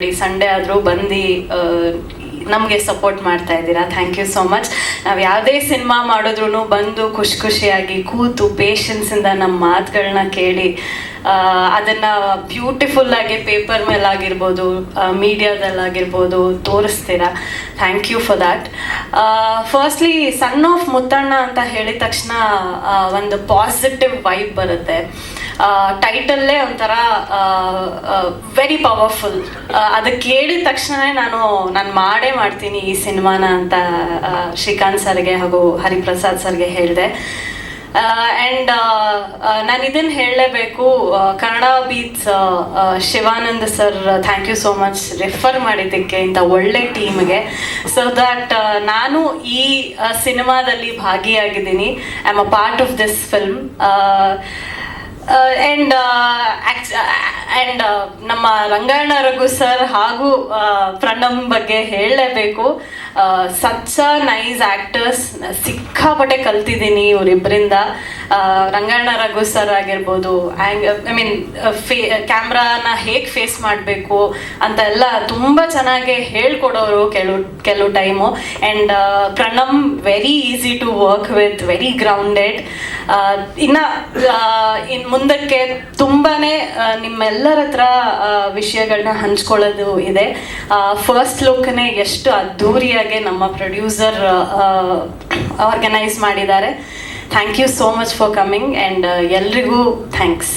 Sunday ಆದರೂ ಬಂದು ನಮಗೆ ಸಪೋರ್ಟ್ ಮಾಡ್ತಾ ಇದ್ದೀರಾ. Thank you so much. ನಾವು ಯಾವುದೇ ಸಿನಿಮಾ ಮಾಡಿದ್ರು ಬಂದು ಖುಷಿಯಾಗಿ ಕೂತು ಪೇಷನ್ಸಿಂದ ನಮ್ಮ ಮಾತುಗಳನ್ನ ಕೇಳಿ ಅದನ್ನು ಬ್ಯೂಟಿಫುಲ್ಲಾಗಿ ಪೇಪರ್ ಮೇಲಾಗಿರ್ಬೋದು, ಮೀಡಿಯಾದಲ್ಲಾಗಿರ್ಬೋದು ತೋರಿಸ್ತೀರಾ. Thank you for that. Firstly son of Muttanna ಅಂತ ಹೇಳಿದ ತಕ್ಷಣ ಒಂದು ಪಾಸಿಟಿವ್ ವೈಬ್ ಬರುತ್ತೆ. ಟೈಟಲ್ಲೇ ಒಂಥರ ವೆರಿ ಪವರ್ಫುಲ್. ಅದಕ್ಕೆ ಕೇಳಿದ ತಕ್ಷಣವೇ ನಾನು ಮಾಡೇ ಮಾಡ್ತೀನಿ ಈ ಸಿನಿಮಾನ ಅಂತ ಶ್ರೀಕಾಂತ್ ಸರ್ಗೆ ಹಾಗೂ ಹರಿಪ್ರಸಾದ್ ಸರ್ಗೆ ಹೇಳಿದೆ. ಆ್ಯಂಡ್ ನಾನು ಇದನ್ನು ಹೇಳಲೇಬೇಕು, Kannada Beats Shivanand sir, thank you so much refer ಮಾಡಿದ್ದಕ್ಕೆ ಇಂಥ ಒಳ್ಳೆ ಟೀಮ್ಗೆ. ಸೊ ದ್ಯಾಟ್ ನಾನು ಈ ಸಿನಿಮಾದಲ್ಲಿ ಭಾಗಿಯಾಗಿದ್ದೀನಿ. I am a part of this film. And ನಮ್ಮ ರಂಗಾಯಣ ರಘು ಸರ್ ಹಾಗೂ ಪ್ರಣಮ್ ಬಗ್ಗೆ ಹೇಳಲೇಬೇಕು. Such nice actors. ಸಿಕ್ಕಾಪಟ್ಟೆ ಕಲ್ತಿದ್ದೀನಿ ಇವರಿಬ್ಬರಿಂದ. ರಂಗಾಯಣ ರಘು ಸರ್ ಆಗಿರ್ಬೋದು, ಐ ಮೀನ್ ಕ್ಯಾಮ್ರಾನ ಹೇಗೆ ಫೇಸ್ ಮಾಡಬೇಕು ಅಂತ ಎಲ್ಲ ತುಂಬ ಚೆನ್ನಾಗಿ ಹೇಳ್ಕೊಡೋರು ಕೆಲವು time. And Pranam very easy to work with, very grounded. ಇನ್ನು ಮುಂದಕ್ಕೆ ತುಂಬಾ ನಿಮ್ಮೆಲ್ಲರ ಹತ್ರ ವಿಷಯಗಳನ್ನ ಹಂಚ್ಕೊಳ್ಳೋದು ಇದೆ. ಫಸ್ಟ್ ಲುಕ್ನೇ ಎಷ್ಟು ಅದ್ಧೂರಿಯಾಗಿ ನಮ್ಮ ಪ್ರೊಡ್ಯೂಸರ್ ಆರ್ಗನೈಸ್ ಮಾಡಿದ್ದಾರೆ. Thank you so much for coming and ಎಲ್ರಿಗೂ ಥ್ಯಾಂಕ್ಸ್.